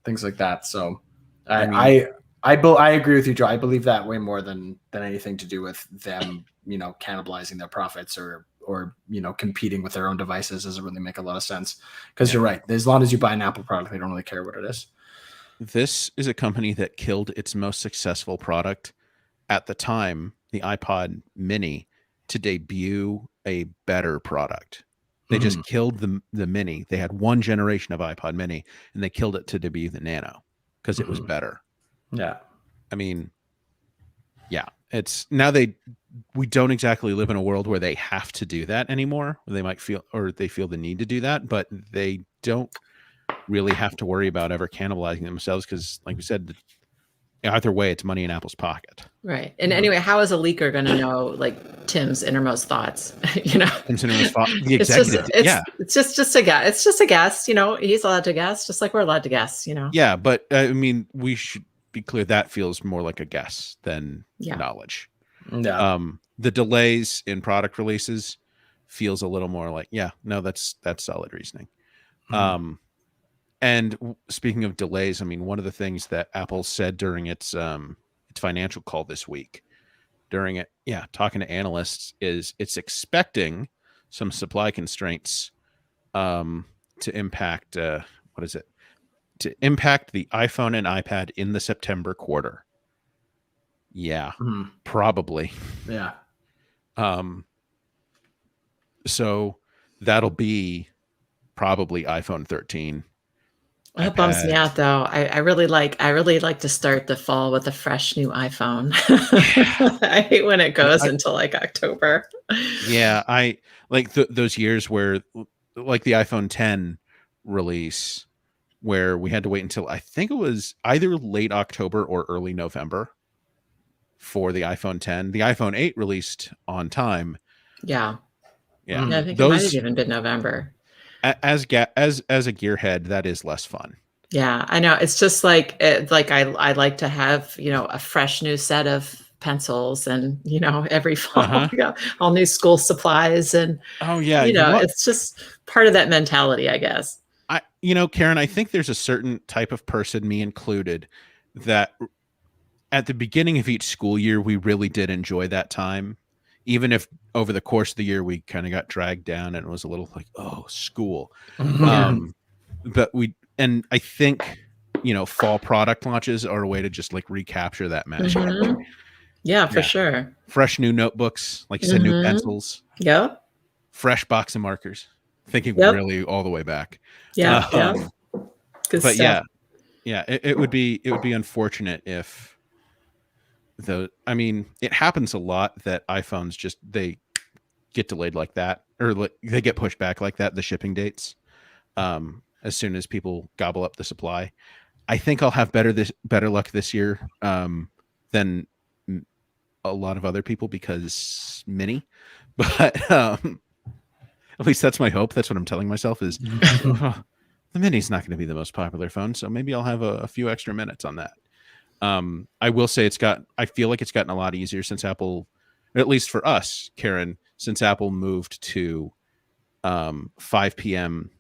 things like that. So I agree with you, Joe. I believe that way more than anything to do with them, you know, cannibalizing their profits or you know, competing with their own devices. Doesn't really make a lot of sense, because you're right. As long as you buy an Apple product, they don't really care what it is. This is a company that killed its most successful product at the time, the iPod Mini, to debut a better product. They just killed the Mini. They had one generation of iPod Mini, and they killed it to debut the Nano because it was better. Yeah. I mean, yeah, it's now we don't exactly live in a world where they have to do that anymore. They might feel, or they feel the need to do that, but they don't really have to worry about ever cannibalizing themselves, because, like we said, either way, it's money in Apple's pocket. Right. And anyway, how is a leaker going to know like Tim's innermost thoughts? You know, Tim's innermost thoughts. The executive. It's just a guess. It's just a guess. You know, he's allowed to guess, just like we're allowed to guess. You know. Yeah, but I mean, we should be clear that feels more like a guess than knowledge. Yeah. The delays in product releases feels a little more like, that's solid reasoning. And speaking of delays, I mean, one of the things that Apple said during its financial call this week, talking to analysts, is it's expecting some supply constraints to impact to impact the iPhone and iPad in the September quarter. Yeah, probably. Yeah. So that'll be probably iPhone 13. That bums me out, though. I really like to start the fall with a fresh new iPhone. I hate when it goes until like October. Yeah, I like those years where, like the iPhone 10 release, where we had to wait until I think it was either late October or early November for the iPhone 10. The iPhone 8 released on time. Yeah. Yeah. I think it might have even been November. As a gearhead, that is less fun. Yeah, I know. It's just like I like to have, you know, a fresh new set of pencils, and you know, every fall we got all new school supplies, and you know, it's just part of that mentality, I guess. Karen, I think there's a certain type of person, me included, that at the beginning of each school year we really did enjoy that time. Even if over the course of the year we kind of got dragged down and it was a little like, oh, school. But I think, you know, fall product launches are a way to just like recapture that magic. Yeah, for sure. Fresh new notebooks, like you said, new pencils. Yep. Fresh box of markers. Thinking really all the way back. Yeah. Good but stuff. It would be unfortunate if I mean, it happens a lot that iPhones they get delayed like that, or they get pushed back like that, the shipping dates, as soon as people gobble up the supply. I think I'll have better luck this year than a lot of other people, because Mini, but at least that's my hope. That's what I'm telling myself is the Mini's not going to be the most popular phone, so maybe I'll have a few extra minutes on that. I will say I feel like it's gotten a lot easier since Apple, at least for us, Karen, since Apple moved to 5 p.m.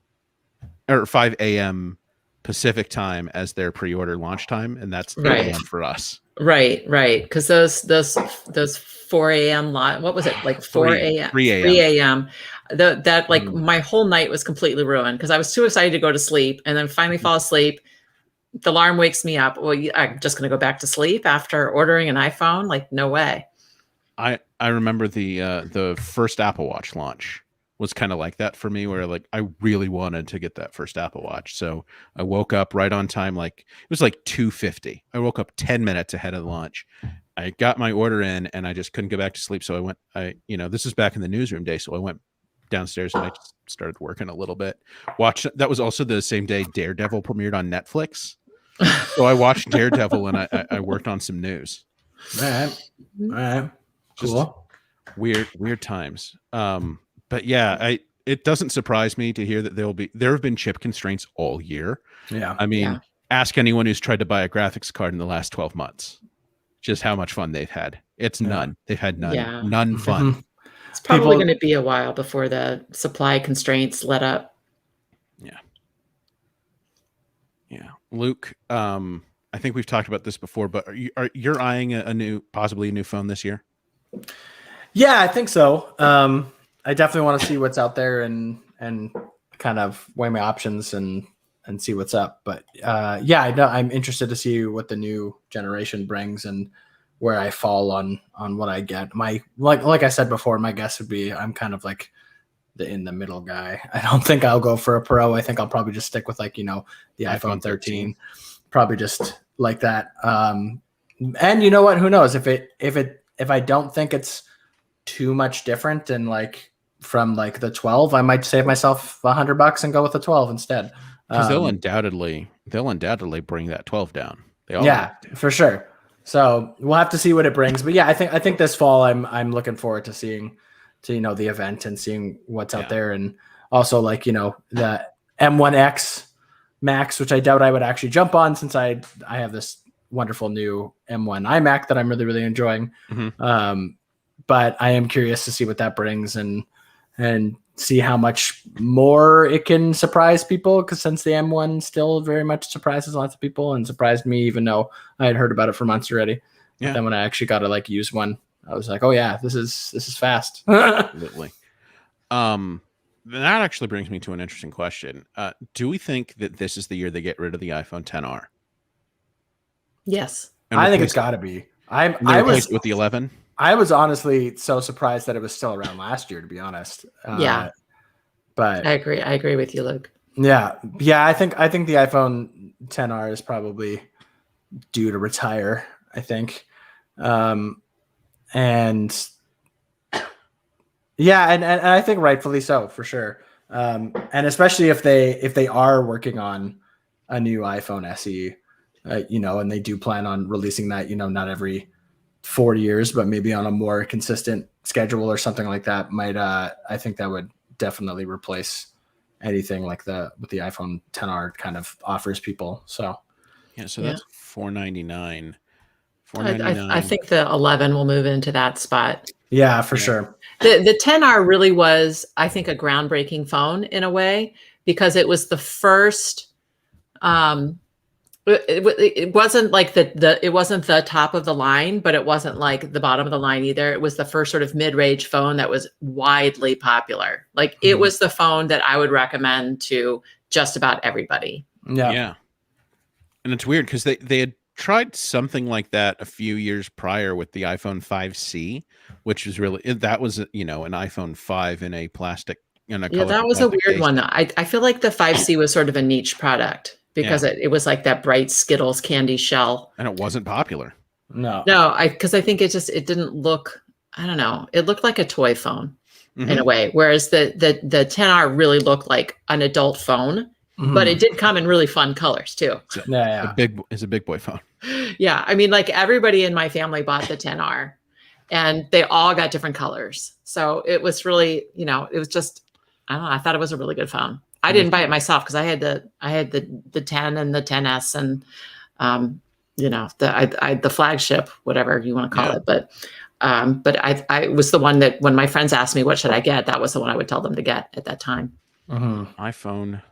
or 5 a.m. Pacific time as their pre-order launch time, and that's 8 a.m. for us. Right. Because those 4 a.m. what was it, like 4 a.m. 3 a.m. That like my whole night was completely ruined because I was too excited to go to sleep, and then finally fall asleep. The alarm wakes me up. Well, I'm just going to go back to sleep after ordering an iPhone? Like, no way. I remember the first Apple Watch launch was kind of like that for me, where like I really wanted to get that first Apple Watch. So I woke up right on time. Like it was like 2:50. I woke up 10 minutes ahead of the launch. I got my order in and I just couldn't go back to sleep. So this is back in the newsroom day. So I went downstairs and I just started working a little bit. That was also the same day Daredevil premiered on Netflix. So I watched Daredevil and I worked on some news. All right. Cool. Weird times. But yeah, it doesn't surprise me to hear that there have been chip constraints all year. Yeah. I mean, Yeah. ask anyone who's tried to buy a graphics card in the last 12 months, just how much fun they've had. It's none. They've had none. Yeah. None fun. Mhm. It's probably People- going to be a while before the supply constraints let up. Yeah. Yeah. Luke, I think we've talked about this before, but you're eyeing possibly a new phone this year? Yeah, I think so. I definitely want to see what's out there and kind of weigh my options and see what's up. But yeah, I know I'm interested to see what the new generation brings and where I fall on what I get. My like I said before, my guess would be I'm kind of like the in the middle guy. I don't think I'll go for a Pro. I think I'll probably just stick with like, the iPhone 13. Probably just like that. And you know what? Who knows if I don't think it's too much different and like from like the 12, I might save myself $100 and go with the 12 instead. Because they'll undoubtedly bring that 12 down. Yeah, for sure. So we'll have to see what it brings. But yeah, I think this fall I'm looking forward to seeing the event and seeing what's out there, and also like the M1X Max, which I doubt I would actually jump on since I have this wonderful new M1 iMac that I'm really, really enjoying. Mm-hmm. But I am curious to see what that brings and see how much more it can surprise people, because since the M1 still very much surprises lots of people and surprised me, even though I had heard about it for months already. Yeah. But then when I actually got to like use one, I was like, oh yeah, this is fast. Absolutely. That actually brings me to an interesting question. Do we think that this is the year they get rid of the iPhone XR? Yes. I think it's got to be. I was with the 11. I was honestly so surprised that it was still around last year, to be honest. Yeah. But I agree with you, Luke. Yeah. I think the iPhone XR is probably due to retire, I think. And yeah, and I think rightfully so, for sure. And especially if they are working on a new iPhone SE, and they do plan on releasing that, not every 4 years, but maybe on a more consistent schedule or something like that, I think that would definitely replace anything like what the iPhone XR kind of offers people. So that's $499. I think the 11 will move into that spot. Yeah, for sure. The 10R really was, I think, a groundbreaking phone in a way, because it was the first. It wasn't like it wasn't the top of the line, but it wasn't like the bottom of the line either. It was the first sort of mid-range phone that was widely popular. Like it was the phone that I would recommend to just about everybody. Yeah. And it's weird because they had tried something like that a few years prior with the iPhone 5C, which was that was an iPhone 5 in a plastic. That was a weird one. I feel like the 5C was sort of a niche product, because it was like that bright Skittles candy shell. And it wasn't popular. No, because I think it didn't look, I don't know. It looked like a toy phone in a way. Whereas the 10R really looked like an adult phone, but it did come in really fun colors too. It's a big boy phone. Yeah. I mean, like everybody in my family bought the 10R and they all got different colors. So it was really, it was just, I don't know. I thought it was a really good phone. I didn't buy it myself because I had the 10 and the 10S and the Flagship, whatever you want to call it. But I was the one that when my friends asked me what should I get, that was the one I would tell them to get at that time. iPhone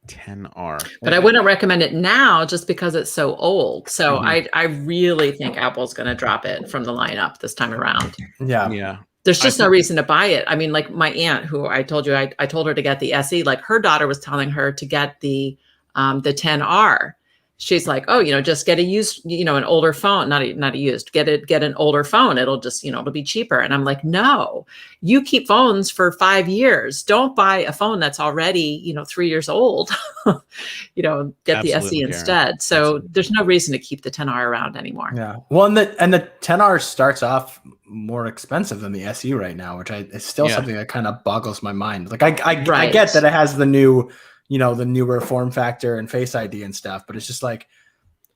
10R. But I wouldn't recommend it now just because it's so old. So I really think Apple's going to drop it from the lineup this time around. Yeah. There's just no reason to buy it. I mean, like my aunt, who I told you, I told her to get the SE, like her daughter was telling her to get the 10R. She's like, oh, just get a used, an older phone, not a used, get an older phone. It'll just, it'll be cheaper. And I'm like, no, you keep phones for 5 years. Don't buy a phone that's already, 3 years old, get the SE instead. So there's no reason to keep the 10R around anymore. Yeah. Well, and the 10R starts off more expensive than the SE right now, which is still something that kind of boggles my mind. Like I get that it has the new, the newer form factor and Face ID and stuff, but it's just like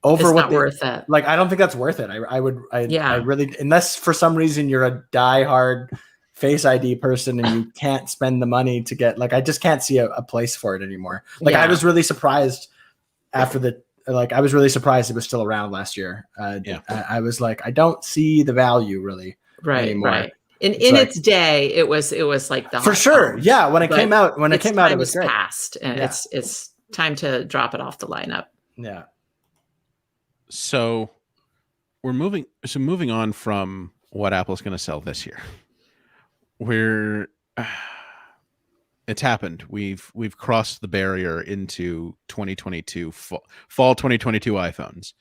it's not worth it. Like, I don't think that's worth it. I really, unless for some reason you're a diehard Face ID person and you can't spend the money to get, like, I just can't see a place for it anymore. Like, Yeah. I was really surprised I was really surprised it was still around last year. I was like, I don't see the value really anymore. Right. In like, its day, it was like the for hot sure. phone. Yeah. When it came out, it was great. Past, and Yeah. it's time to drop it off the lineup. Yeah. So we're moving on from what Apple's going to sell this year. It's happened. We've crossed the barrier into 2022 fall 2022 iPhones,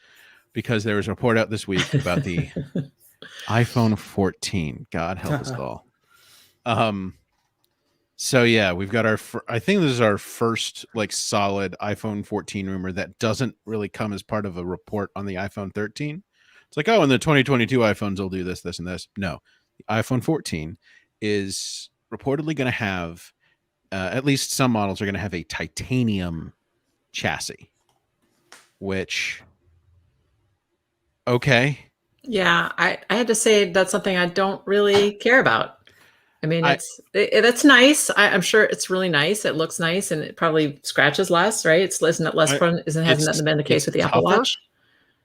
because there was a report out this week about the iPhone 14. God help us all. So yeah, we've got I think this is our first like solid iPhone 14 rumor that doesn't really come as part of a report on the iPhone 13. It's like, oh, and the 2022 iPhones will do this, this, and this. No, the iPhone 14 is reportedly going to have, at least some models are going to have a titanium chassis, which, okay. Yeah, I had to say that's something I don't really care about. I mean, that's nice. I'm sure it's really nice. It looks nice, and it probably scratches less, right? Hasn't that been the case with the Apple Watch?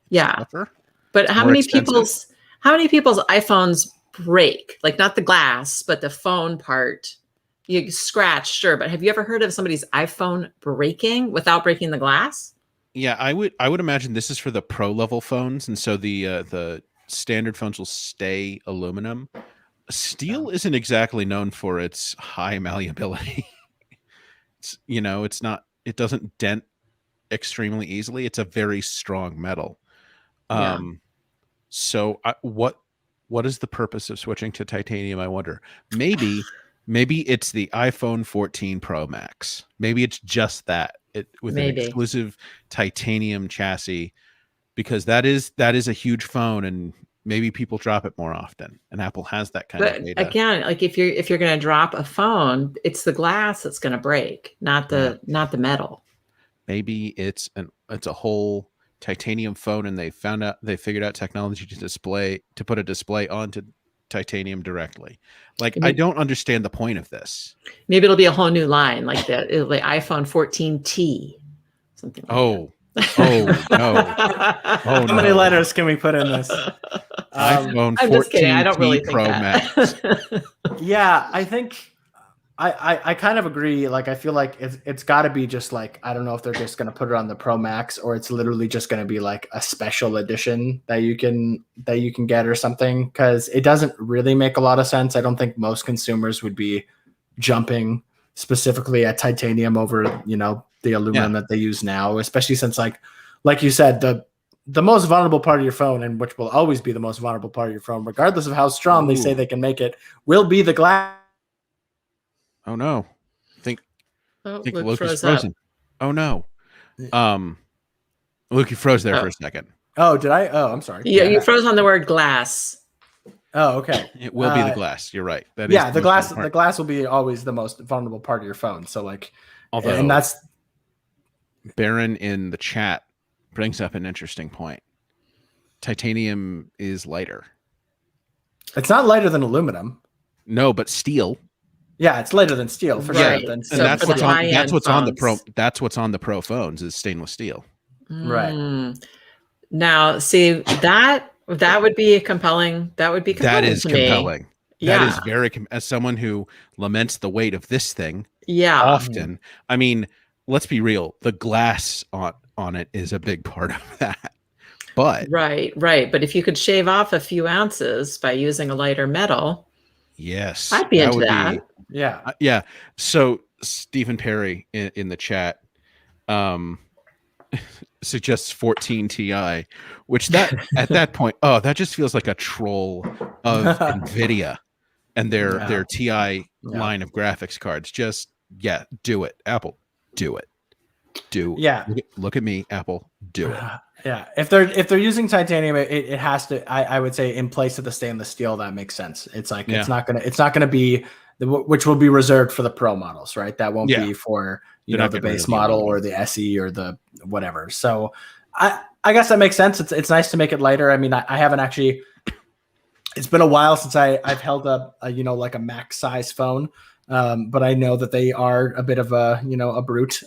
Yeah, tougher. But how many people's iPhones break? Like, not the glass, but the phone part. You scratch, sure, but have you ever heard of somebody's iPhone breaking without breaking the glass? Yeah, I would imagine this is for the pro level phones, and so the standard phones will stay aluminum. Steel isn't exactly known for its high malleability. It doesn't dent extremely easily. It's a very strong metal. So what is the purpose of switching to titanium? I wonder. Maybe it's the iPhone 14 Pro Max. Maybe it's just that with an exclusive titanium chassis, because that is a huge phone, and maybe people drop it more often, and Apple has that kind of data. Again, like if you're going to drop a phone, it's the glass that's going to break, not the metal. Maybe it's a whole titanium phone, and they figured out technology to put a display onto titanium directly. Like, I don't understand the point of this. Maybe it'll be a whole new line, like the iPhone 14T, something like that. Oh no! How many letters can we put in this? iPhone 14 I'm just kidding. I don't really think Pro that. Max. Yeah, I think I kind of agree. Like, I feel like it's got to be just like, I don't know if they're just going to put it on the Pro Max, or it's literally just going to be like a special edition that you can get or something, because it doesn't really make a lot of sense. I don't think most consumers would be jumping specifically at titanium over, the aluminum that they use now, especially since like you said, the most vulnerable part of your phone, and which will always be the most vulnerable part of your phone, regardless of how strong they say they can make it, will be the glass. Oh no! I think Luke is frozen. Oh no! Luke, you froze there for a second. Oh, did I? Oh, I'm sorry. Yeah, you froze on the word glass. Oh, okay. It will be the glass. You're right. That is the glass. The glass will be always the most vulnerable part of your phone. So and that's Baron in the chat brings up an interesting point. Titanium is lighter. It's not lighter than aluminum. No, but steel. Yeah, it's lighter than steel for sure. And that's what's on the Pro. That's what's on the Pro phones is stainless steel. Right. Now, see that would be compelling. That would be compelling. That is compelling. Yeah. That is very as someone who laments the weight of this thing. Yeah. Often. I mean, let's be real. The glass on it is a big part of that. But right. But if you could shave off a few ounces by using a lighter metal, yes, I'd be into that. Yeah. So Stephen Perry in the chat suggests 14 Ti, which that at that point, that just feels like a troll of NVIDIA and their Ti line of graphics cards. Just do it, Apple, do it. Look at me, Apple, do it. Yeah, if they're using titanium, it has to. I would say in place of the stainless steel, that makes sense. It's like it's not gonna be which will be reserved for the Pro models, right? That won't be for the base model or the SE or the whatever. So I guess that makes sense. It's nice to make it lighter. I mean, I haven't actually. It's been a while since I've held up a like a max size phone, but I know that they are a bit of a brute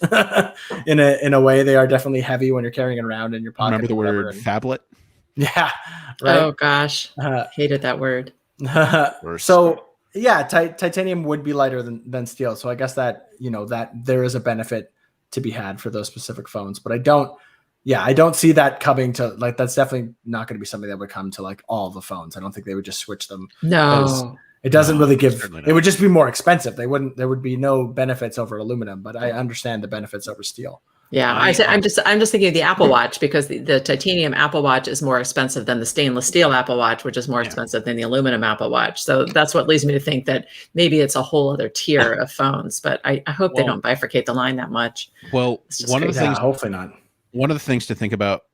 in a way. They are definitely heavy when you're carrying it around in your pocket. Remember the or whatever, word and- phablet? Yeah, Oh right. gosh, hated that word. So yeah, titanium would be lighter than steel. So I guess that that there is a benefit to be had for those specific phones, but I don't see that coming to like, that's definitely not going to be something that would come to like all the phones. I don't think they would just switch them. No, It doesn't really give, certainly not. it would just be more expensive. There would be no benefits over aluminum, but I understand the benefits over steel. yeah, I'm just thinking of the Apple Watch, because the titanium Apple Watch is more expensive than the stainless steel Apple Watch, which is more expensive than the aluminum Apple Watch. So that's what leads me to think that maybe it's a whole other tier of phones. But I hope they don't bifurcate the line that much. Well, one of the things, hopefully not. one of the things to think about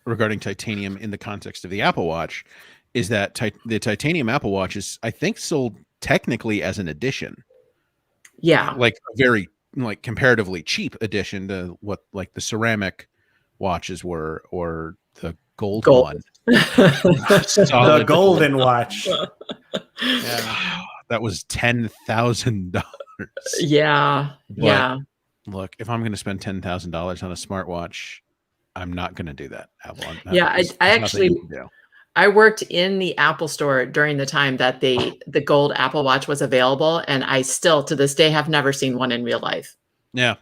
regarding titanium in the context of the Apple Watch is that the titanium Apple Watch is, I think, sold technically as an edition. Yeah, Like a very comparatively cheap edition to what like the ceramic watches were, or the gold one. The golden watch. Yeah. That was $10,000. Yeah, yeah. Look, if I'm going to spend $10,000 on a smartwatch, I'm not going to do that. Apple. Yeah, I actually, you can do. I worked in the Apple store during the time that the gold Apple Watch was available, and I still to this day have never seen one in real life. Yeah,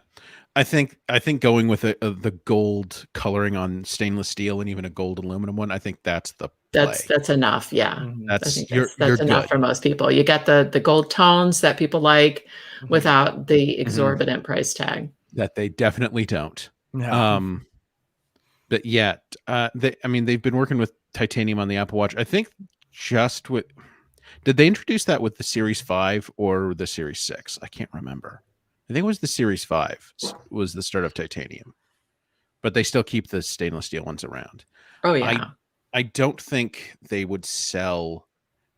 I think going with the gold coloring on stainless steel and even a gold aluminum one, I think that's the play. That's enough. Yeah, Mhm. I That's think you're that's enough good. for most people. You get the gold tones that people like without the exorbitant price tag. That they definitely don't. Yeah. But yet, they've been working with titanium on the Apple Watch. I think just with, did they introduce that with the Series 5 or the Series 6? I can't remember. I think it was the Series 5 was the start of titanium, but they still keep the stainless steel ones around. Oh yeah. I don't think they would sell.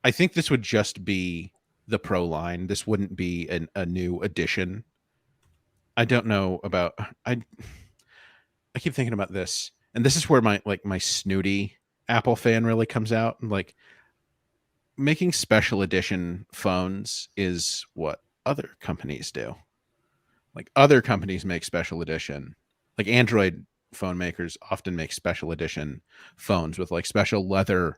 I think this would just be the Pro line. This wouldn't be a new edition. I don't know about, I keep thinking about this, and this is where my snooty Apple fan really comes out. Like, making special edition phones is what other companies do. Like, other companies make special edition. Like, Android phone makers often make special edition phones with like special leather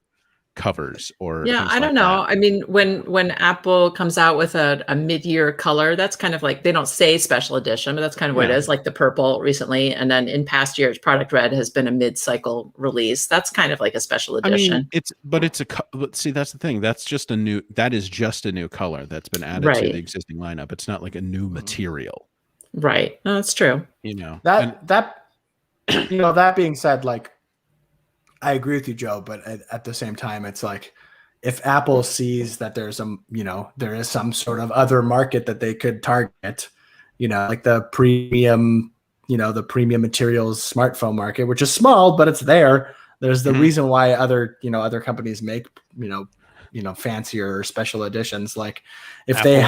covers or Yeah, things I don't like know. that. I mean, when Apple comes out with a mid-year color, that's kind of like, they don't say special edition, but that's kind of what it Yeah. is, like the purple recently. And then in past years, Product Red has been a mid-cycle release. That's kind of like a special edition. I mean, but see, that's the thing. That is just a new color that's been added to Right. the existing lineup. It's not like a new material, Right. No, that's true. That being said, like, I agree with you, Joe, but at the same time, it's like, if Apple sees that there's there is some sort of other market that they could target, like the premium materials smartphone market, which is small, but it's there. There's the reason why other companies make, fancier or special editions. Like, if they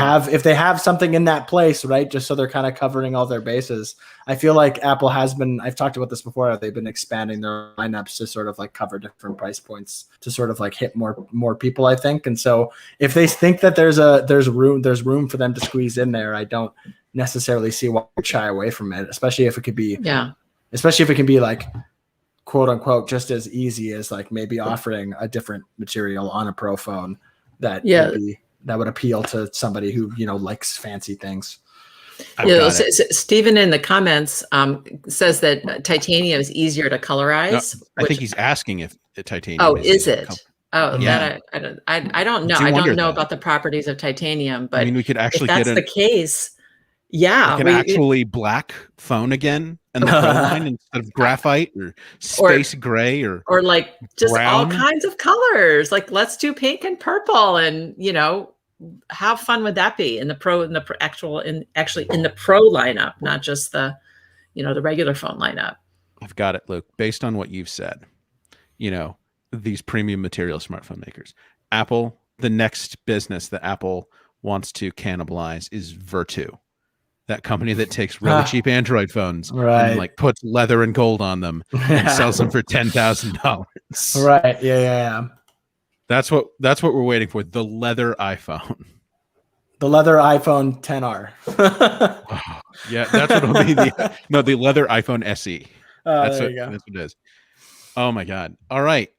have something in that place, right, just so they're kind of covering all their bases. I feel like Apple has been, I've talked about this before, they've been expanding their lineups to sort of like cover different price points to sort of like hit more people, I think. And so if they think that there's room for them to squeeze in there, I don't necessarily see why they shy away from it, especially if it can be like, quote unquote, just as easy as like maybe offering a different material on a Pro phone that would appeal to somebody who likes fancy things. Stephen in the comments says that titanium is easier to colorize. I think he's asking if the titanium. Oh, is it? Oh, Yeah. that I don't know. Do you I wonder don't know that? about the properties of titanium, but I mean, we could actually if that's get the case, yeah, like an actually black phone again, and the Pro line instead of graphite or space gray or like just all brown. kinds of colors. Like, let's do pink and purple, and how fun would that be in the Pro, in the Pro lineup, not just the the regular phone lineup. I've got it, Luke. Based on what you've said, these premium material smartphone makers, Apple, the next business that Apple wants to cannibalize is Vertu. That company that takes really cheap Android phones and like puts leather and gold on them and sells them for $10,000. Right. Yeah. That's what we're waiting for. The leather iPhone. The leather iPhone 10R. Yeah, that's what it'll be. The leather iPhone SE. That's there what you go. that's what it is. Oh my God. All right.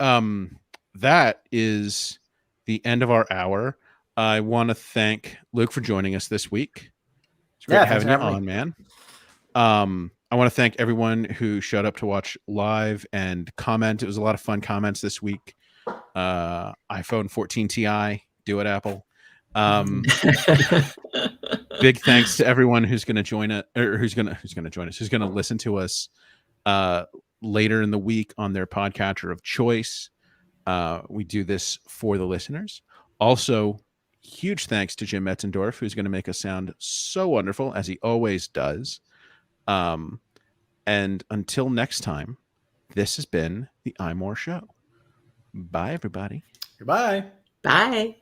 That is the end of our hour. I want to thank Luke for joining us this week. It's great having you on, man. I want to thank everyone who showed up to watch live and comment. It was a lot of fun comments this week. iPhone 14 Ti, do it, Apple. Big thanks to everyone who's going to join us, or who's going to listen to us later in the week on their podcatcher of choice. We do this for the listeners. Also, huge thanks to Jim Metzendorf, who's going to make us sound so wonderful, as he always does. And until next time, this has been the iMore Show. Bye, everybody. Goodbye. Bye.